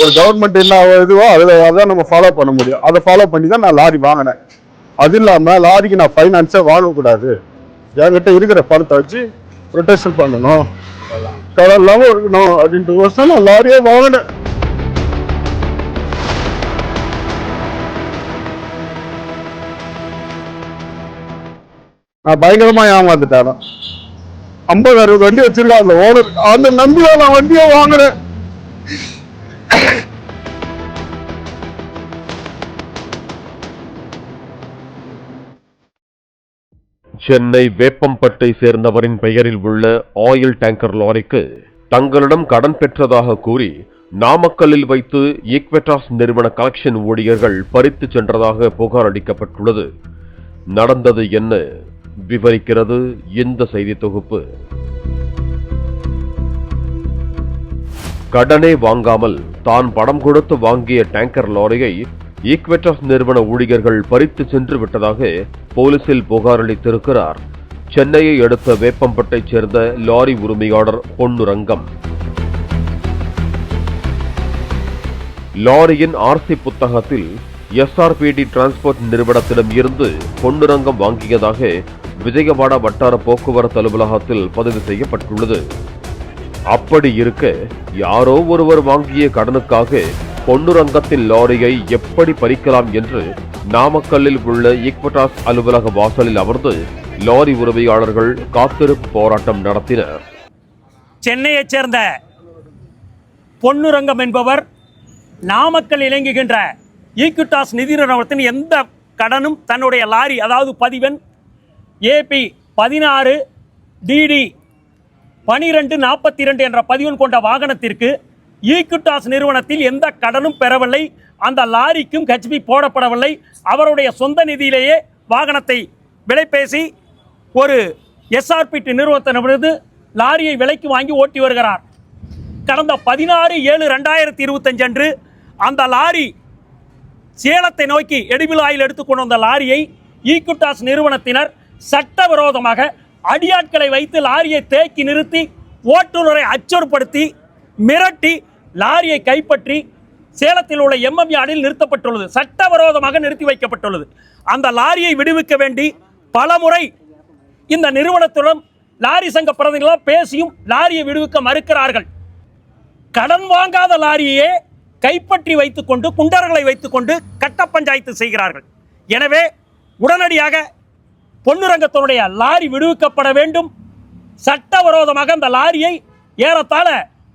ஒரு கவர்மெண்ட் என்ன இதுவோ அதான் நம்ம ஃபாலோ பண்ண முடியும். அதை ஃபாலோ பண்ணி தான் நான் லாரி வாங்கினேன். அது இல்லாமல் லாரிக்கு நான் ஃபைனான்ஸே வாங்கக்கூடாது, என்கிட்ட இருக்கிற பணத்தை வச்சு ப்ரொடெக்ஷன் பண்ணணும், கடன் இல்லாமல் இருக்கணும் அப்படின்ட்டு வருஷம் நான் லாரியே வாங்கினேன். நான் பயங்கரமா ஏமாந்துட்டேன். 50-60 வண்டி வச்சிருக்கேன் அந்த ஓனர், அந்த நம்பிதான் நான் வண்டியை வாங்கினேன். சென்னை வேப்பம்பட்டை சேர்ந்தவரின் பெயரில் உள்ள ஆயில் டேங்கர் லாரிக்கு தங்களிடம் கடன் பெற்றதாக கூறி நாமக்கல்லில் வைத்து ஈக்வெட்டாஸ் நிறுவன கலெக்ஷன் ஊழியர்கள் பறித்து சென்றதாக புகார் அளிக்கப்பட்டுள்ளது. நடந்தது என்ன விவரிக்கிறது இந்த செய்தி தொகுப்பு. கடனே வாங்காமல் தான் பணம் கொடுத்து வாங்கிய டேங்கர் லாரியை ஈக்வெட்டாஸ் நிறுவன ஊழியர்கள் பறித்து சென்று விட்டதாக போலீசில் புகார் அளித்திருக்கிறார் சென்னையை அடுத்த வேப்பம்பட்டை சேர்ந்த லாரி உரிமையாளர் பொன்னுரங்கம். லாரியின் ஆர்சி புத்தகத்தில் SRPD டிரான்ஸ்போர்ட் நிறுவனத்திடம் இருந்து பொன்னுரங்கம் வாங்கியதாக விஜயவாடா வட்டார போக்குவரத்து அலுவலகத்தில் பதிவு செய்யப்பட்டுள்ளது. அப்படி இருக்க யாரோ ஒருவர் வாங்கிய கடனுக்காக பொன்னுரங்கத்தின் லாரியை எப்படி பறிக்கலாம் என்று நாமக்கல்லில் உள்ள ஈக்வெட்டாஸ் அலுவலக வாசலில் அமர்ந்து லாரி உரிமையாளர்கள் காத்திருப்பு போராட்டம் நடத்தினர். சென்னையைச் சேர்ந்த பொன்னுரங்கம் என்பவர் நாமக்கல் இயங்குகின்ற ஈக்வெட்டாஸ் நிதி நிறுவனத்தின் எந்த கடனும் தன்னுடைய லாரி, அதாவது பதிவெண் AP 16 DD 1242 என்ற பதிவெண் கொண்ட வாகனத்திற்கு ஈக்வெட்டாஸ் நிறுவனத்தில் எந்த கடனும் பெறவில்லை. அந்த லாரிக்கும் HP போடப்படவில்லை. அவருடைய சொந்த நிதியிலேயே வாகனத்தை விலை பேசி ஒரு SRPD நிறுவனத்திடமிருந்து லாரியை விலைக்கு வாங்கி ஓட்டி வருகிறார். கடந்த 16/7/2025 அன்று அந்த லாரி சேலத்தை நோக்கி எடிபிள் ஆயில் எடுத்துக்கொண்டு வந்த லாரியை ஈக்வெட்டாஸ் நிறுவனத்தினர் சட்டவிரோதமாக அடியாட்களை வைத்து லாரியை தேக்கி நிறுத்தி ஓட்டுநரை அச்சுறுப்படுத்தி மிரட்டி லாரியை கைப்பற்றி சேலத்தில் உள்ள MM யார்டில் நிறுத்தப்பட்டுள்ளது. சட்டவிரோதமாக நிறுத்தி வைக்கப்பட்டுள்ளது. அந்த லாரியை விடுவிக்க வேண்டி பலமுறை இந்த நிறுவனத்துடன் லாரி சங்க பிரதிநிதிகளால் பேசியும் லாரியை விடுவிக்க மறுக்கிறார்கள். கடன் வாங்காத லாரியே கைப்பற்றி வைத்துக்கொண்டு குண்டர்களை வைத்துக்கொண்டு கட்ட பஞ்சாயத்து செய்கிறார்கள். எனவே உடனடியாக பொன்னுரங்கத்தினுடைய லாரி விடுவிக்கப்பட வேண்டும். சட்டவிரோதமாக அந்த லாரியை ஏறத்தாழ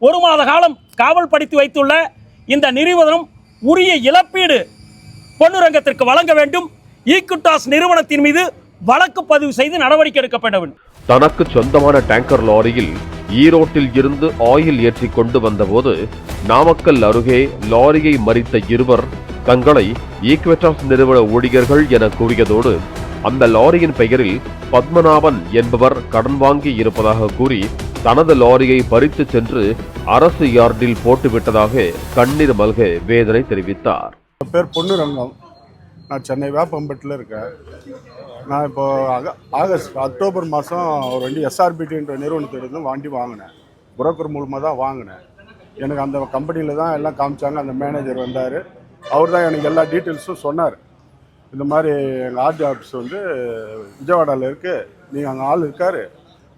1 மாத காலம் காவல்படுத்தி வைத்துள்ள இந்த நிறுவனம் உரிய இழப்பீடு பொன்னுரங்கத்திற்கு வழங்க வேண்டும். ஈக்வெட்டாஸ் நிறுவனத்தின் மீது வழக்கு பதிவு செய்து நடவடிக்கை எடுக்கப்பட வேண்டும். தனக்கு சொந்தமான டேங்கர் லாரியில் ஈரோட்டில் இருந்து ஆயில் ஏற்றி கொண்டு வந்தபோது நாமக்கல் அருகே லாரியை மறித்த இருவர் தங்களை ஈக்வெட்டாஸ் நிறுவன ஊழியர்கள் என கூறியதோடு அந்த லாரியின் பெயரில் பத்மநாபன் என்பவர் கடன் வாங்கி இருப்பதாக கூறி தனது லாரியை பறித்து சென்று அரசு யார்டில் போட்டுவிட்டதாக கண்ணீர் மல்க வேதனை தெரிவித்தார். பேர் பொன்னுரங்கம். நான் சென்னை வேப்பம்பட்டில் இருக்கேன். நான் இப்போ அக்டோபர் மாதம் ஒரு வண்டி SRPDன்ற நிறுவனத்திலிருந்து வண்டி வாங்கினேன். புரோக்கர் மூலமாக தான் வாங்கினேன். எனக்கு அந்த கம்பெனியில் தான் எல்லாம் காமிச்சாங்க. அந்த மேனேஜர் வந்தார். அவர் தான் எனக்கு எல்லா டீட்டெயில்ஸும் சொன்னார். இந்த மாதிரி எங்கள் RD ஆஃபீஸ் வந்து விஜயவாடாவில் இருக்குது, நீங்கள் அங்கே ஆள் இருக்கார்,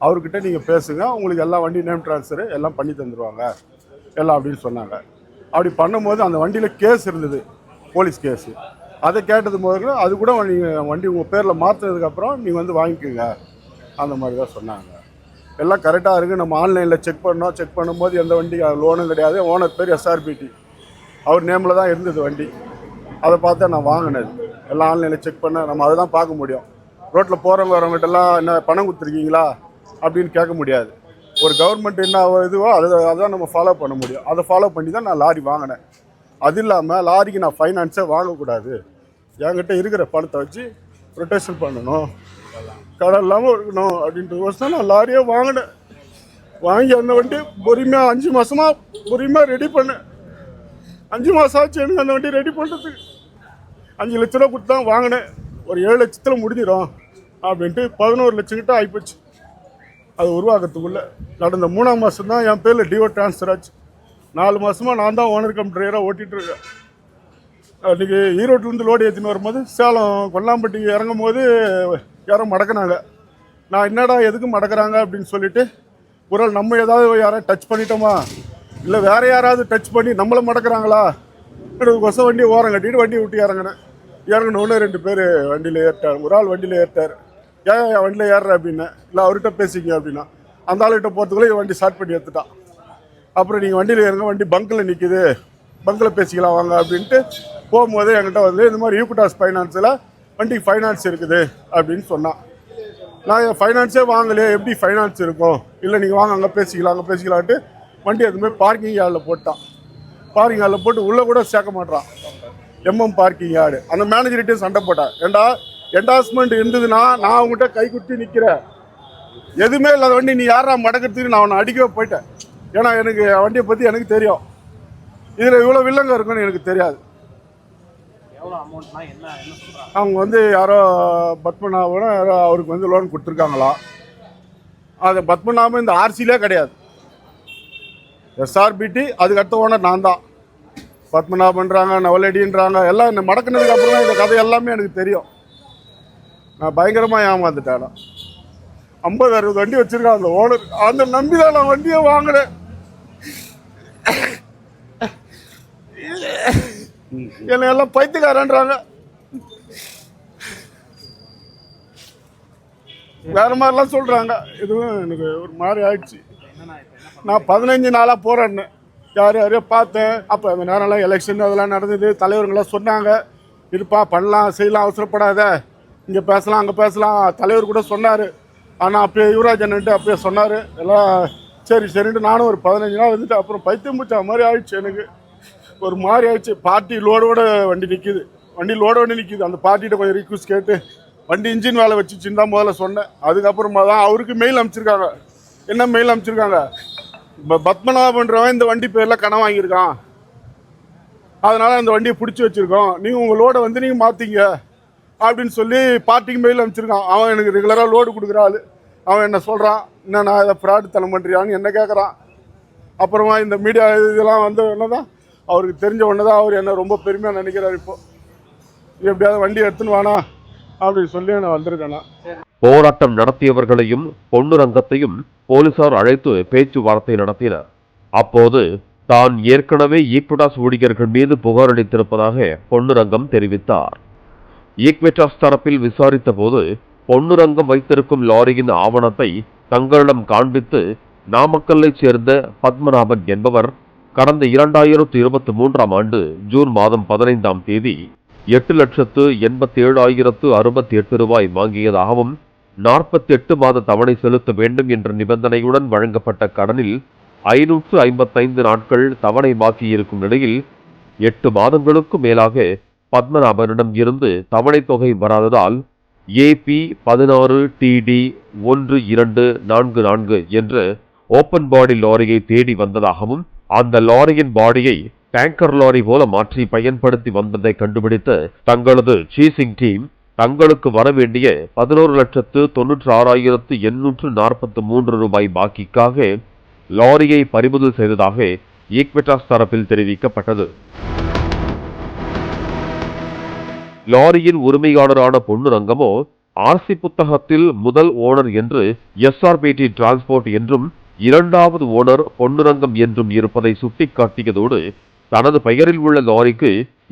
அவர்கிட்ட நீங்கள் பேசுங்க, உங்களுக்கு எல்லா வண்டி நேம் ட்ரான்ஸ்ஃபரு எல்லாம் பண்ணி தந்துடுவாங்க எல்லாம் அப்படின்னு சொன்னாங்க. அப்படி பண்ணும்போது அந்த வண்டியில் கேஸ் இருந்தது, போலீஸ் கேஸு. அதை கேட்டது போது அது கூட நீங்கள் வண்டி உங்கள் பேரில் மாற்றினதுக்கப்புறம் நீங்கள் வந்து வாங்கிக்கோங்க அந்த மாதிரி தான் சொன்னாங்க. எல்லாம் கரெக்டாக இருக்குது. நம்ம ஆன்லைனில் செக் பண்ணோம். செக் பண்ணும்போது எந்த வண்டி லோனும் கிடையாது. ஓனர் பேர் SRPD, அவர் நேமில் தான் இருந்தது வண்டி. அதை பார்த்தா நான் வாங்கினது. எல்லாம் ஆன்லைனில் செக் பண்ண நம்ம அதை தான் பார்க்க முடியும். ரோட்டில் போகிறவங்க வரவங்ககிட்டலாம் என்ன பணம் கொடுத்துருக்கீங்களா அப்படின்னு கேட்க முடியாது. ஒரு கவர்மெண்ட் என்ன இதுவோ அதான் நம்ம ஃபாலோ பண்ண முடியும். அதை ஃபாலோ பண்ணி தான் நான் லாரி வாங்கினேன். அது இல்லாமல் லாரிக்கு நான் ஃபைனான்ஸே வாங்கக்கூடாது, என்கிட்ட இருக்கிற பணத்தை வச்சு ப்ரொடெக்ஷன் பண்ணணும், கடன் இல்லாமல் இருக்கணும் அப்படின்ட்டு வருஷம் நான் லாரியே வாங்கினேன். வாங்கி அந்த வண்டி பொறுமையாக 5 மாதமாக பொறுமையாக ரெடி பண்ணேன். 5 மாதம் ஆச்சு எனக்கு அந்த வண்டி ரெடி பண்ணுறதுக்கு. 5 லட்ச ரூபா கொடுத்து தான் வாங்கினேன். ஒரு 7 லட்சத்தில் முடிஞ்சிடும் அப்படின்ட்டு 11 லட்சம் கிட்ட ஆகிப்போச்சு. அது உருவாக்கிறதுக்குள்ளே கடந்த 3ஆம் மாதம் தான் என் பேரில் டிஓ ட்ரான்ஸ்ஃபர் ஆச்சு. 4 மாதமாக நான் தான் ஓனர் கம் டிரைவராக ஓட்டிகிட்டு இருக்கேன். அன்றைக்கி ஈரோட்டிலேருந்து லோடு ஏற்றின்னு வரும்போது சேலம் கொல்லாம்பட்டி இறங்கும் போது யாரும் மடக்கினாங்க. நான் என்னடா எதுக்கு மடக்கிறாங்க அப்படின்னு சொல்லிட்டு ஒரு ஆள் நம்ம ஏதாவது யாராவது டச் பண்ணிட்டோமா இல்லை வேறு யாராவது டச் பண்ணி நம்மளை மடக்கிறாங்களா கொச வண்டி ஓரம் கட்டிட்டு வண்டி விட்டு இறங்கணுன்னு 2 பேர் வண்டியில் ஏறிட்டார். ஒரு ஆள் வண்டியில் ஏறிட்டார். ஏன் வண்டியில் ஏறுற அப்படின்னு இல்லை அவர்கிட்ட பேசிங்க அப்படின்னா அந்த ஆளுகிட்ட போகிறதுக்குள்ளே வண்டி ஸ்டார்ட் பண்ணி எடுத்துட்டான். அப்புறம் நீங்கள் வண்டியில் ஏறுங்க, வண்டி பங்கில் நிற்கிது, பங்கில் பேசிக்கலாம் வாங்க அப்படின்ட்டு போகும்போது என்கிட்ட வந்து இந்த மாதிரி ஈக்விட்டாஸ் ஃபைனான்ஸில் வண்டிக்கு ஃபைனான்ஸ் இருக்குது அப்படின்னு சொன்னான். நான் ஃபைனான்ஸே வாங்கலையே, எப்படி ஃபைனான்ஸ் இருக்கும், இல்லை நீங்கள் வாங்க அங்கே பேசிக்கலான்ட்டு வண்டி அதுமாதிரி பார்க்கிங் யார்டில் போட்டான். பார்க்கிங் யார்டில் போட்டு உள்ளே கூட சேர்க்க மாட்டான். MM parking yard. அந்த மேனேஜர்கிட்டையும் சண்டை போட்டான். ஏண்டா என்டாஸ்மெண்ட் இருந்ததுன்னா நான் அவங்ககிட்ட கை குத்தி நிற்கிறேன், எதுவுமே இல்லாத வண்டி நீ யாரா மடக்கிறதுக்கு நான் அவனை அடிக்கவே போயிட்டேன். ஏன்னா எனக்கு வண்டியை பற்றி எனக்கு தெரியும், இதில் இவ்வளோ வில்லங்க இருக்குன்னு எனக்கு தெரியாது. அவங்க வந்து யாரோ பத்மநாபனும் யாரோ அவருக்கு வந்து லோன் கொடுத்துருக்காங்களாம். அது பத்மநாபன் இந்த ஆர்சிலே கிடையாது, எஸ்ஆர்பிடி. அதுக்கு அடுத்த ஓனர் நான் தான். பத்மநாபன்றாங்க, நவலடின்றாங்க, எல்லாம் இந்த மடக்கினதுக்கு அப்புறம் தான் இந்த கதை எல்லாமே எனக்கு தெரியும். நான் பயங்கரமாக ஏமாந்துட்டேன். 50-60 வண்டி வச்சிருக்கான் அந்த ஓனர். அந்த நம்பி தான் நான் வண்டியை வாங்கினேன். என்னை எல்லாம் பைத்தியக்காரன்றாங்க, வேற மாதிரிலாம் சொல்றாங்க. இதுவும் எனக்கு ஒரு மாதிரி ஆயிடுச்சு. நான் 15 நாளாக போறேன்னு யாரையோ பார்த்தேன். அப்போ அந்த நேரம்லாம் எலெக்ஷன் அதெல்லாம் நடந்தது. தலைவர்களாம் சொன்னாங்க, இருப்பா பண்ணலாம் செய்யலாம், அவசரப்படாத, இங்கே பேசலாம் அங்கே பேசலாம். தலைவர் கூட சொன்னார். ஆனால் அப்பயே யுவராஜ் அண்ணன்ட்டு அப்பயே சொன்னார் எல்லாம். சரின்ட்டு நானும் ஒரு 15 நாள் வந்துட்டு அப்புறம் பைத்தியம் பிடிச்ச மாதிரி ஆயிடுச்சு. எனக்கு ஒரு மாதிரி ஆயிடுச்சு. பார்ட்டி லோடோட வண்டி நிற்கிது, அந்த பார்ட்டிகிட்ட கொஞ்சம் ரிக்வஸ்ட் கேட்டு வண்டி இன்ஜின் வேலை வச்சுச்சின்னு தான் முதல்ல சொன்னேன். அதுக்கப்புறமா தான் அவருக்கு மெயில் அனுப்பிச்சிருக்காங்க. என்ன மெயில் அனுப்பிச்சிருக்காங்க, பத்மநாபன்றவன் இந்த வண்டி பேரில் கடன் வாங்கியிருக்கான், அதனால் அந்த வண்டியை பிடிச்சி வச்சுருக்கோம், நீங்கள் உங்கள் லோடை வந்து நீங்கள் மாற்றிங்க அப்படின்னு சொல்லி பார்ட்டிக்கு மெயில் அனுப்பிச்சிருக்கான். அவன் எனக்கு ரெகுலராக லோடு கொடுக்குற ஆள். அவன் என்ன சொல்கிறான், என்ன நான் இதை ஃப்ராடு தனம் பண்ணுறியான்னு என்ன கேட்குறான். அப்புறமா இந்த மீடியா இதெல்லாம் வந்து என்ன தான் அவருக்கு தெரிஞ்ச ஒன்று தான் அவர் என்ன ரொம்ப பெருமையாக நினைக்கிறார். இப்போ எப்படியாவது வண்டி எடுத்துன்னு வானா அப்படின்னு சொல்லி நான் வந்திருக்கேண்ணா. போராட்டம் நடத்தியவர்களையும் பொன்னுரங்கத்தையும் போலீசார் அழைத்து பேச்சுவார்த்தை நடத்தினர். அப்போது தான் ஏற்கனவே ஈக்விட்டாஸ் ஊழியர்கள் மீது புகார் அளித்திருப்பதாக பொன்னுரங்கம் தெரிவித்தார். ஈக்விட்டாஸ் தரப்பில் விசாரித்த போது பொன்னுரங்கம் வைத்திருக்கும் லாரியின் ஆவணத்தை தங்களிடம் காண்பித்து நாமக்கல்லைச் சேர்ந்த பத்மநாபன் என்பவர் கடந்த 2023ஆம் ஆண்டு ஜூன் மாதம் 15ஆம் தேதி 8,87,068 ரூபாய் வாங்கியதாகவும் 48 மாத தவணை செலுத்த வேண்டும் என்ற நிபந்தனையுடன் வழங்கப்பட்ட கடனில் 555 நாட்கள் தவணை பாக்கி இருக்கும் நிலையில் 8 மாதங்களுக்கு மேலாக பத்மநாபனிடம் இருந்து தவணை தொகை வராததால் AP16TD1244 என்ற ஓபன் பாடி லாரியை தேடி வந்ததாகவும் அந்த லாரியின் பாடியை டேங்கர் லாரி போல மாற்றி பயன்படுத்தி வந்ததை கண்டுபிடித்த தங்களது சீசிங் டீம் தங்களுக்கு வரவேண்டிய 11,96,843 ரூபாய் பாக்கிக்காக லாரியை பறிமுதல் செய்ததாக ஈக்விட்டாஸ் தரப்பில் தெரிவிக்கப்பட்டது. லாரியின் உரிமையாளரான பொன்னுரங்கமோ ஆர்சி புத்தகத்தில் முதல் ஓனர் என்று எஸ்ஆர்பிடி டிரான்ஸ்போர்ட் என்றும் 2வது ஓனர் பொன்னுரங்கம் என்றும் இருப்பதை சுட்டிக்காட்டியதோடு தனது பெயரில் உள்ள லாரிக்கு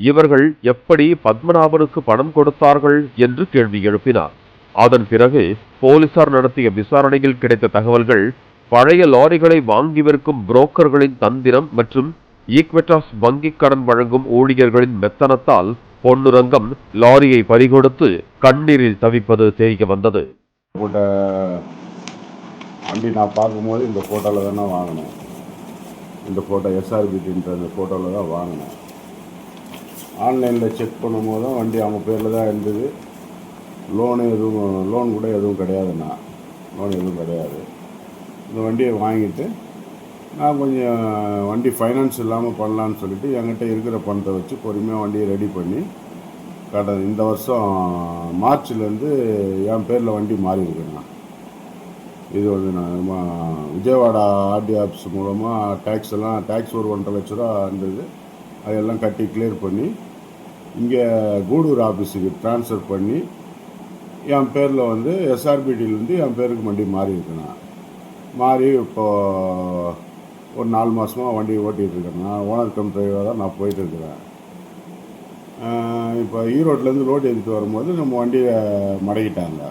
இவர்கள் எப்படி பத்மநாபனுக்கு பணம் கொடுத்தார்கள் என்று கேள்வி எழுப்பினார். அதன் பிறகு போலீசார் நடத்திய விசாரணையில் கிடைத்த தகவல்கள் பழைய லாரிகளை வாங்கி விற்கும் புரோக்கர்களின் தந்திரம் மற்றும் ஈக்விட்டாஸ் வங்கிக் கடன் வழங்கும் ஊழியர்களின் மெத்தனத்தால் பொன்னுரங்கம் லாரியை பறிகொடுத்து கண்ணீரில் தவிப்பது தெரிய வந்தது. வண்டி நான் பார்க்கும்போது இந்த ஃபோட்டோவில் தான் நான் வாங்கினேன். இந்த ஃபோட்டோ எஸ்ஆர்பிடின்ற இந்த ஃபோட்டோவில் தான் வாங்கினேன். ஆன்லைனில் செக் பண்ணும்போது தான் வண்டி அவங்க பேரில் தான் இருந்தது. லோன் கூட எதுவும் கிடையாதுண்ணா, லோன் எதுவும் கிடையாது. இந்த வண்டியை வாங்கிட்டு நான் கொஞ்சம் வண்டி ஃபைனான்ஸ் இல்லாமல் பண்ணலான்னு சொல்லிட்டு என்கிட்ட இருக்கிற பணத்தை வச்சு பொறுமையாக வண்டியை ரெடி பண்ணி இந்த வருஷம் மார்ச்லேருந்து என் பேரில் வண்டி மாறி இருக்குண்ணா. இது வந்து நான் விஜயவாடா ஆர்டி ஆஃபீஸ் மூலமாக டேக்ஸ் ஒரு 1.5 லட்ச ரூபா இருந்தது. அதெல்லாம் கட்டி கிளியர் பண்ணி இங்கே கூடூர் ஆஃபீஸுக்கு ட்ரான்ஸ்ஃபர் பண்ணி என் பேரில் வந்து எஸ்ஆர்பிடியிலேருந்து என் பேருக்கு வண்டி மாறி இருக்கேன். மாறி இப்போது ஒரு 4 மாதமாக வண்டி ஓட்டிகிட்டு இருக்கேன். நான் ஓனர் கம் டிரைவராக நான் போயிட்டுருக்கிறேன். இப்போ ஈரோட்டிலேருந்து லோடு ஏற்றிட்டு வரும்போது நம்ம வண்டியை மடக்கிட்டாங்க.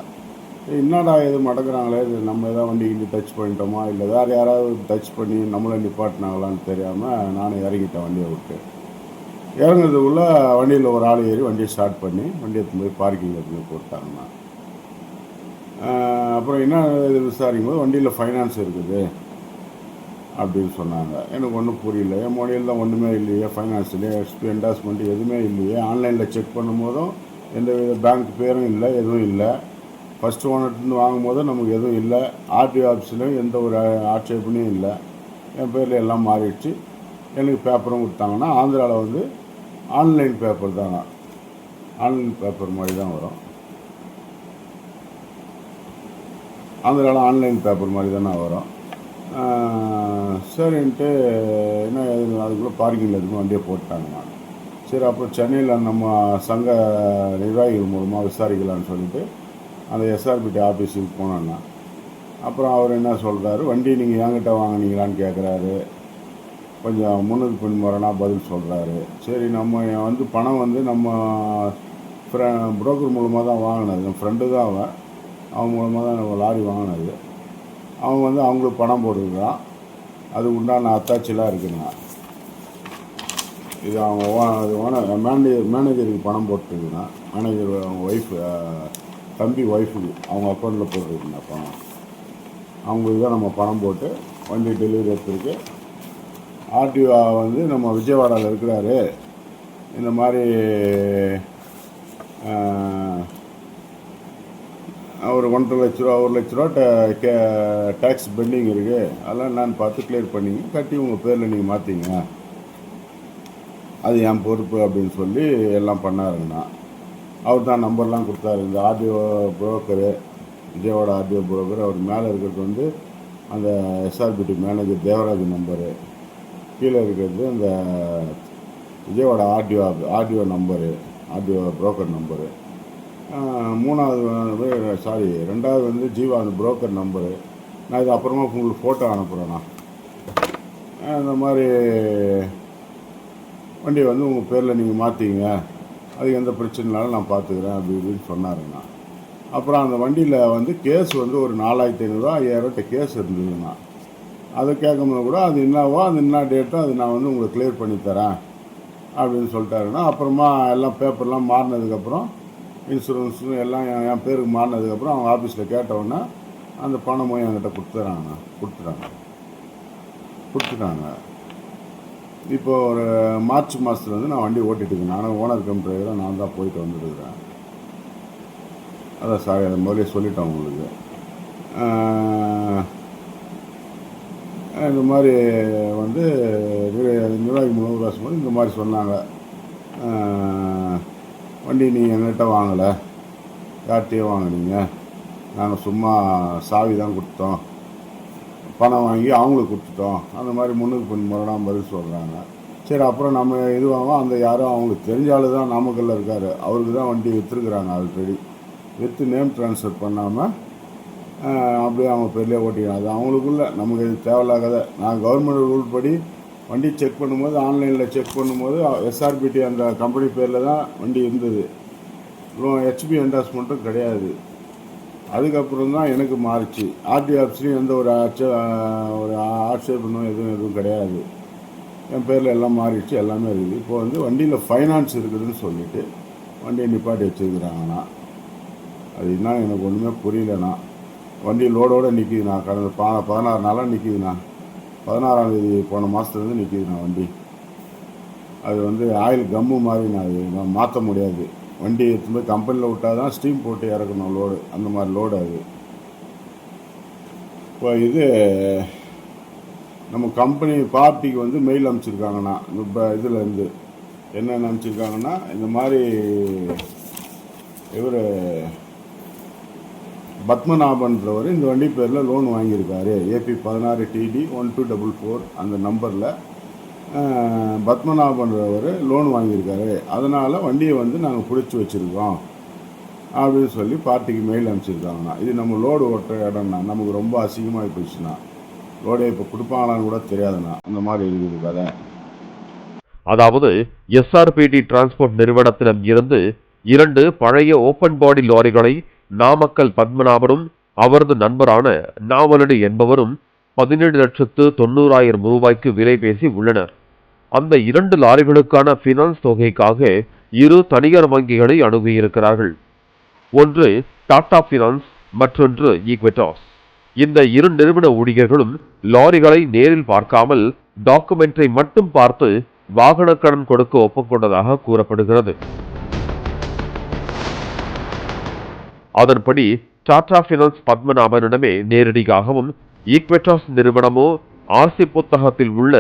என்னடா இது மடக்குறாங்களே, இது நம்ம எதாவது வண்டிக்கு டச் பண்ணிட்டோமா இல்லை வேறு யாராவது டச் பண்ணி நம்மளை நிப்பாட்டினாங்களான்னு தெரியாமல் நானும் இறங்கிட்டேன். வண்டியை விட்டு இறங்குறதுக்குள்ளே வண்டியில் ஒரு ஆள் ஏறி வண்டியை ஸ்டார்ட் பண்ணி வண்டியை எடுத்து போய் பார்க்கிங் எடுத்து போட்டாங்கண்ணா. அப்புறம் என்ன இது விசாரிக்கும் போது வண்டியில் ஃபைனான்ஸ் இருக்குது அப்படின்னு சொன்னாங்க. எனக்கு ஒன்றும் புரியல. என் மொழியில் தான் ஒன்றுமே இல்லையே, ஃபைனான்ஸ்லேயே எக்ஸ்பி என்டாஸ்மெண்ட் எதுவுமே இல்லையே. ஆன்லைனில் செக் பண்ணும்போதும் எந்த பேங்க் பேரும் இல்லை, எதுவும் இல்லை. ஃபஸ்ட்டு ஓனர்லேருந்து வாங்கும் போதும் நமக்கு எதுவும் இல்லை. ஆர்டிஓ ஆஃபீஸ்லையும் எந்த ஒரு ஆட்சேபனையும் இல்லை. என் பேரில் எல்லாம் மாறிடுச்சு. எனக்கு பேப்பரும் கொடுத்தாங்கன்னா ஆந்திராவில் வந்து ஆன்லைன் பேப்பர் தாங்க, ஆன்லைன் பேப்பர் மாதிரி தான் வரும். ஆந்திராவில் ஆன்லைன் பேப்பர் மாதிரி தானே வரும். சரின்ட்டு என்ன அதுக்குள்ளே பார்க்கிங்கில் எதுவும் வண்டியை போட்டாங்க. சரி, அப்புறம் சென்னையில் நம்ம சங்க நிர்வாகிகள் மூலமாக விசாரிக்கலான்னு சொல்லிட்டு அந்த எஸ்ஆர்பிடி ஆஃபீஸுக்கு போனோன்னா அப்புறம் அவர் என்ன சொல்கிறாரு, வண்டி நீங்கள் என்கிட்ட வாங்கினீங்களான்னு கேட்குறாரு. கொஞ்சம் முன்னுக்கு பின்முறைனா பதில் சொல்கிறாரு. சரி, நம்ம வந்து பணம் வந்து நம்ம புரோக்கர் மூலமாக தான் வாங்கினது. என் ஃப்ரெண்டு தான் அவன் மூலமாக தான் நம்ம லாரி வாங்கினது. அவன் வந்து அவங்களுக்கு பணம் போட்டுருக்கான். அது உண்டான அத்தாட்சிலாம் இருக்குங்க. இது அவங்க மேனேஜருக்கு பணம் போட்டுருக்குண்ணா. மேனேஜர் அவங்க ஒய்ஃபு, தம்பி ஒய்ஃபுக்கு அவங்க அக்கௌண்ட்டில் போட்டுருக்குண்ணா பணம். அவங்களுக்கு தான் நம்ம பணம் போட்டு வண்டி டெலிவரி எடுத்துருக்கு. ஆர்டிஓ வந்து நம்ம விஜயவாடாவில் இருக்கிறாரு. இந்த மாதிரி ஒரு 1.5 லட்ச ரூபா 1 லட்ச ரூபா டேக்ஸ் பெண்டிங் இருக்குது. அதெல்லாம் நான் பார்த்து கிளியர் பண்ணிங்க, கட்டி உங்கள் பேரில் நீங்கள் மாற்றிங்க, அது என் பொறுப்பு அப்படின்னு சொல்லி எல்லாம் பண்ணாருங்கண்ணா. அவர் தான் நம்பர்லாம் கொடுத்தாரு. இந்த RTO broker, Vijayawada RTO broker, அவர் மேலே இருக்கிறது வந்து அந்த எஸ்ஆர்பிடி மேனேஜர் தேவராஜ் நம்பரு, கீழே இருக்கிறது அந்த Vijayawada RTO number, RTO broker number, ரெண்டாவது வந்து ஜீவா அந்த புரோக்கர் நம்பரு. நான் இது அப்புறமா உங்களுக்கு ஃபோட்டோ அனுப்புகிறேண்ணா. இந்த மாதிரி வண்டியை வந்து உங்கள் பேரில் நீங்கள் மாற்றிங்க, அது எந்த பிரச்சனைனாலும் நான் பார்த்துக்கிறேன் அப்படி இப்படின்னு சொன்னாருங்கண்ணா. அப்புறம் அந்த வண்டியில் வந்து கேஸ் வந்து ஒரு 4500 5000 கேஸ் இருந்ததுங்கண்ணா. அதை கேட்கும்போது கூட அது என்னவோ அது என்ன டேட்டோ அது நான் வந்து உங்களுக்கு கிளியர் பண்ணி தரேன் அப்படின்னு சொல்லிட்டாருன்னா. அப்புறமா எல்லாம் பேப்பர்லாம் மாறினதுக்கப்புறம் இன்சூரன்ஸும் எல்லாம் என் பேருக்கு மாறினதுக்கப்புறம் அவங்க ஆஃபீஸில் கேட்டவுடனே அந்த பணமும் என்கிட்ட கொடுத்துட்டாங்க. இப்போ ஒரு மார்ச் மாதத்துல வந்து நான் வண்டி ஓட்டிகிட்டு நானும் ஓனர் கம் டிரைவராக நான் தான் போயிட்டு வந்துட்டுருக்கிறேன். அதான் சாரி, அதை முதலே சொல்லிட்டேன் உங்களுக்கு. இந்த மாதிரி வந்து நிர்வாகி மூலம் பேசும்போது இந்த மாதிரி சொன்னாங்க, வண்டி நீங்கள் எங்கள்கிட்ட வாங்கலை, யார்கிட்டையே வாங்கினீங்க, நாங்கள் சும்மா சாவி தான் கொடுத்தோம், பணம் வாங்கி அவங்களுக்கு கொடுத்துட்டோம், அந்த மாதிரி முன்னுக்கு பின் முறைலாம் பதில் சொல்கிறாங்க. சரி, அப்புறம் நம்ம இதுவாகும் அந்த யாரும் அவங்களுக்கு தெரிஞ்ச ஆள் தான் நாமக்கல்லில் இருக்கார், அவருக்கு தான் வண்டி விற்றுருக்குறாங்க. ஆல்ரெடி விற்று நேம் ட்ரான்ஸ்ஃபர் பண்ணாமல் அப்படியே அவங்க பேர்லேயே ஓட்டிக்கலாம். அது அவங்களுக்குள்ள நமக்கு இது தேவையில்லாத. நான் கவர்மெண்ட் ரூல் படி வண்டி செக் பண்ணும்போது, ஆன்லைனில் செக் பண்ணும்போது எஸ்ஆர்பிடி அந்த கம்பெனி பேரில் தான் வண்டி இருந்தது. ஹெச்பி என்டாஸ்மெண்ட்டும் கிடையாது. அதுக்கப்புறம் தான் எனக்கு மாறிச்சு. ஆர்டி ஆஃபீஸ்லேயும் எந்த ஒரு ஆட்சேபனும் எதுவும் கிடையாது. என் பேரில் எல்லாம் மாறிடுச்சு, எல்லாமே இருக்குது. இப்போ வந்து வண்டியில் ஃபைனான்ஸ் இருக்குதுன்னு சொல்லிவிட்டு வண்டியை நிப்பாட்டி வச்சுருக்குறாங்கண்ணா. அது என்ன எனக்கு ஒன்றுமே புரியலண்ணா. வண்டி லோடோடு நிற்கிதுண்ணா. கடந்த 16 நாளாக நிற்கிதுண்ணா. 16ஆம் தேதி போன மாதத்துலேருந்து நிற்கிதுண்ணா வண்டி. அது வந்து ஆயில் கம்மு மாதிரி நான் மாற்ற முடியாது. வண்டி எடுத்து போய் கம்பெனியில் விட்டால் தான் ஸ்டீம் போட்டு இறக்கணும் லோடு, அந்த மாதிரி லோடு அது. இப்போ இது நம்ம கம்பெனி பார்ட்டிக்கு வந்து மெயில் அனுப்பிச்சிருக்காங்கண்ணா. இப்போ இதுலேருந்து என்னென்ன அனுப்பிச்சிருக்காங்கன்னா, இந்த மாதிரி இவர் பத்மநாபன்றவர் இந்த வண்டி பேரில் லோன் வாங்கியிருக்காரு. ஏபி 16 TD 1244 அந்த நம்பரில் பத்மநாபன்றவர் லோன் வாங்கியிருக்காரு. அதனால் வண்டியை வந்து நாங்கள் பிடிச்சி வச்சுருக்கோம் அப்படின்னு சொல்லி பார்ட்டிக்கு மெயில் அனுப்பிச்சிருக்காங்கண்ணா. இது நம்ம லோடு ஓட்டுற இடம்னா நமக்கு ரொம்ப அசிங்கமாக போயிடுச்சுண்ணா. லோடை இப்போ கொடுப்பாங்களான்னு கூட தெரியாதுண்ணா. அந்த மாதிரி இருக்குது கதை. அதாவது எஸ்ஆர்பிடி டிரான்ஸ்போர்ட் நிறுவனத்திடம் இருந்து 2 பழைய ஓபன் பாடி லாரிகளை நாமக்கல் பத்மநாபனும் அவரது நண்பரான நாவலடி என்பவரும் 17,90,000 ரூபாய்க்கு விலை பேசி உள்ளனர். அந்த 2 லாரிகளுக்கான பினான்ஸ் தொகைக்காக 2 தனியார் வங்கிகளை அணுகியிருக்கிறார்கள். ஒன்று டாடா பினான்ஸ், மற்றொன்று ஈக்விட்டாஸ். இந்த 2 நிறுவன ஊழியர்களும் லாரிகளை நேரில் பார்க்காமல் டாக்குமெண்ட்டை மட்டும் பார்த்து வாகன கடன் கொடுக்க ஒப்புக்கொண்டதாக கூறப்படுகிறது. அதன்படி டாடா பினான்ஸ் பத்மநாபனிடமே நேரடியாகவும், ஈக்விட்டாஸ் நிறுவனமோ ஆர்சி புத்தகத்தில் உள்ள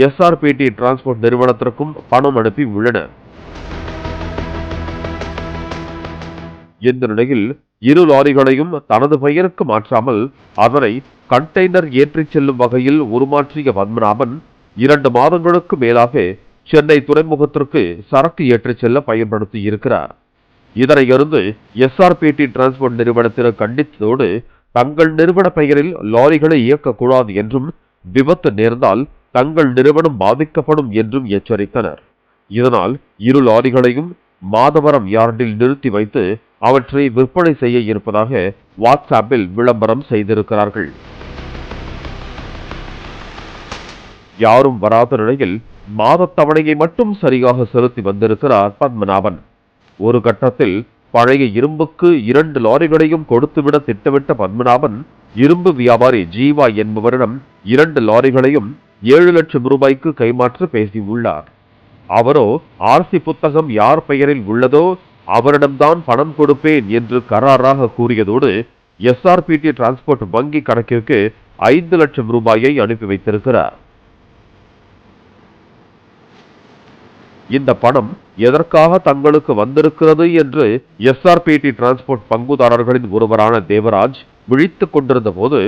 எஸ்ஆர்பிடி டிரான்ஸ்போர்ட் நிறுவனத்திற்கும் பணம் அனுப்பி உள்ளன. இந்த நிலையில் 2 லாரிகளையும் தனது பெயருக்கு மாற்றாமல் அதனை கண்டெய்னர் ஏற்றிச் செல்லும் வகையில் உருமாற்றிய பத்மநாபன் 2 மாதங்களுக்கு மேலாக சென்னை துறைமுகத்திற்கு சரக்கு ஏற்றிச் செல்ல பயன்படுத்தி இருக்கிறார். இதனையடுத்து எஸ்ஆர்பிடி டிரான்ஸ்போர்ட் நிறுவனத்தினர் கண்டித்ததோடு தங்கள் நிறுவன பெயரில் லாரிகளை இயக்கக்கூடாது என்றும், விபத்து நேர்ந்தால் தங்கள் நிறுவனம் பாதிக்கப்படும் என்றும் எச்சரித்தனர். இதனால் 2 லாரிகளையும் மாதவரம் யார்டில் நிறுத்தி வைத்து அவற்றை விற்பனை செய்ய இருப்பதாக வாட்ஸ்ஆப்பில் விளம்பரம் செய்திருக்கிறார்கள். யாரும் வராத நிலையில் மாதத்தவணையை மட்டும் சரியாக செலுத்தி வந்திருக்கிறார் பத்மநாபன். ஒரு கட்டத்தில் பழைய இரும்புக்கு 2 லாரிகளையும் கொடுத்துவிட திட்டமிட்ட பத்மநாபன் இரும்பு வியாபாரி ஜீவா என்பவரிடம் 2 லாரிகளையும் 7 லட்சம் ரூபாய்க்கு கைமாற்ற பேசியுள்ளார். அவரோ ஆர்சி புத்தகம் யார் பெயரில் உள்ளதோ அவரிடம்தான் பணம் கொடுப்பேன் என்று கராராக கூறியதோடு எஸ்ஆர்பிடி டிரான்ஸ்போர்ட் வங்கி கணக்கிற்கு 5 லட்சம் ரூபாயை அனுப்பி வைத்திருக்கிறார். இந்த பணம் எதற்காக தங்களுக்கு வந்திருக்கிறது என்று எஸ்ஆர்பிடி டிரான்ஸ்போர்ட் பங்குதாரர்களின் ஒருவரான தேவராஜ் விழித்துக் கொண்டிருந்த போது,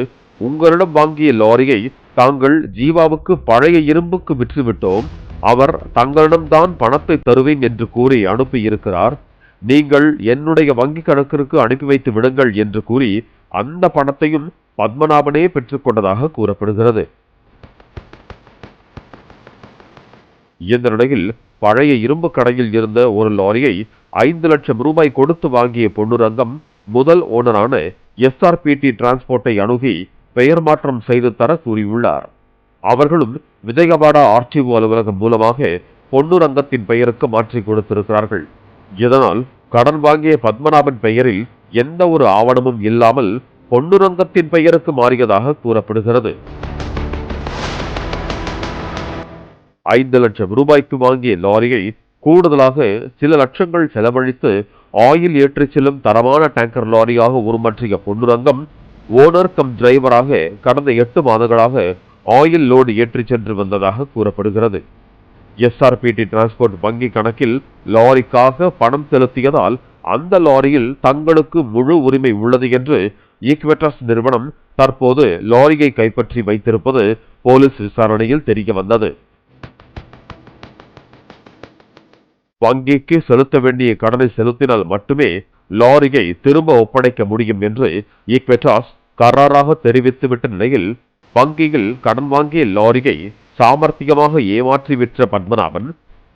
உங்களிடம் வாங்கிய லாரியை தாங்கள் ஜீவாவுக்கு பழைய இரும்புக்கு விற்றுவிட்டோம், அவர் தங்களிடம்தான் பணத்தை தருவேன் என்று கூறி அனுப்பியிருக்கிறார், நீங்கள் என்னுடைய வங்கி கணக்கிற்கு அனுப்பி வைத்து விடுங்கள் என்று கூறி அந்த பணத்தையும் பத்மநாபனே பெற்றுக்கொண்டதாக கூறப்படுகிறது. இந்த நிலையில் பழைய இரும்பு கடையில் இருந்த ஒரு லாரியை 5 லட்சம் ரூபாய் கொடுத்து வாங்கிய பொன்னுரங்கம் முதல் ஓனரான எஸ்ஆர்பிடி டிரான்ஸ்போர்ட்டை அணுகி பெயர் மாற்றம் செய்து தர கூறியுள்ளார். அவர்களும் விஜயவாடா ஆர்டிஓ அலுவலகம் மூலமாக பொன்னுரங்கத்தின் பெயருக்கு மாற்றி கொடுத்திருக்கிறார்கள். இதனால் கடன் வாங்கிய பத்மநாபன் பெயரில் எந்த ஒரு ஆவணமும் இல்லாமல் பொன்னுரங்கத்தின் பெயருக்கு மாறியதாக கூறப்படுகிறது. 5 லட்சம் ரூபாய்க்கு வாங்கிய லாரியை கூடுதலாக சில லட்சங்கள் செலவழித்து ஆயில் ஏற்றிச் செல்லும் தரமான டேங்கர் லாரியாக உருமாற்றிய பொன்னுரங்கம் ஓனர் கம் டிரைவராக கடந்த 8 மாதங்களாக ஆயில் லோடு ஏற்றிச் சென்று வந்ததாக கூறப்படுகிறது. எஸ்ஆர்பிடி டிரான்ஸ்போர்ட் வங்கி கணக்கில் லாரிக்காக பணம் செலுத்தியதால் அந்த லாரியில் தங்களுக்கு முழு உரிமை உள்ளது என்று ஈக்விட்டாஸ் நிறுவனம் தற்போது லாரியை கைப்பற்றி வைத்திருப்பது போலீஸ் விசாரணையில் தெரிய வந்தது. வங்கிக்கு செலுத்த வேண்டிய கடனை செலுத்தினால் மட்டுமே லாரியை திரும்ப ஒப்படைக்க முடியும் என்று ஈக்விட்டாஸ் கராராக தெரிவித்துவிட்ட நிலையில் வங்கியில் கடன் வாங்கிய லாரியை சாமர்த்தியமாக ஏமாற்றி விற்ற பத்மநாபன்,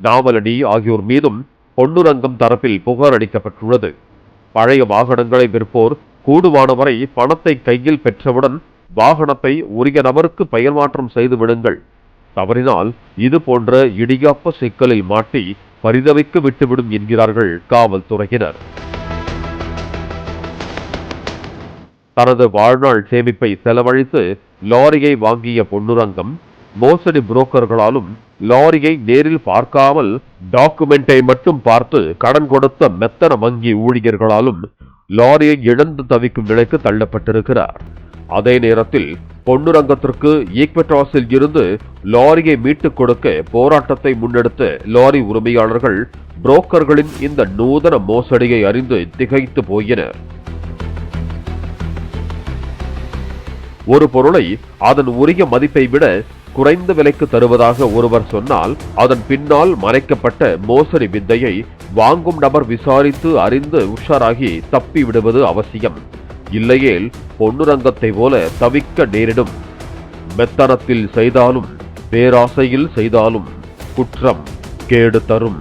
நாவலடி ஆகியோர் மீதும் பொன்னுரங்கம் தரப்பில் புகார் அளிக்கப்பட்டுள்ளது. பழைய வாகனங்களை விற்போர் கூடுமானவரை பணத்தை கையில் பெற்றவுடன் வாகனத்தை உரிய நபருக்கு பெயர் மாற்றம் செய்து விடுங்கள், தவறினால் இது போன்ற இடியாப்ப சிக்கலில் மாட்டி பரிதவிக்க விட்டுவிடும் என்கிறார்கள் காவல்துறையினர். தனது வாழ்நாள் சேமிப்பை செலவழித்து லாரியை வாங்கிய பொன்னுரங்கம் மோசடி புரோக்கர்களாலும் லாரியை நேரில் பார்க்காமல் டாக்குமெண்டை மட்டும் பார்த்து கடன் கொடுத்த மெத்தன வங்கி ஊழியர்களாலும் லாரியை இழந்து தவிக்கும் நிலைக்கு தள்ளப்பட்டிருக்கிறார். அதே நேரத்தில் பொன்னுரங்கத்திற்கு ஈக்விட்டாஸில் இருந்து லாரியை மீட்டுக் கொடுக்க போராட்டத்தை முன்னெடுத்த லாரி உரிமையாளர்கள் புரோக்கர்களின் இந்த நூதன மோசடியை அறிந்து திகைத்து போயினர். ஒரு பொருளை அதன் உரிய மதிப்பை விட குறைந்த விலைக்கு தருவதாக ஒருவர் சொன்னால் அதன் பின்னால் மறைக்கப்பட்ட மோசடி வித்தையை வாங்கும் நபர் விசாரித்து அறிந்து உஷாராகி தப்பி விடுவது அவசியம். இல்லையேல் பொன்னுரங்கத்தை போல தவிக்க நேரிடும். மெத்தனத்தில் செய்தாலும் பேராசையில் செய்தாலும் குற்றம் கேடு தரும்.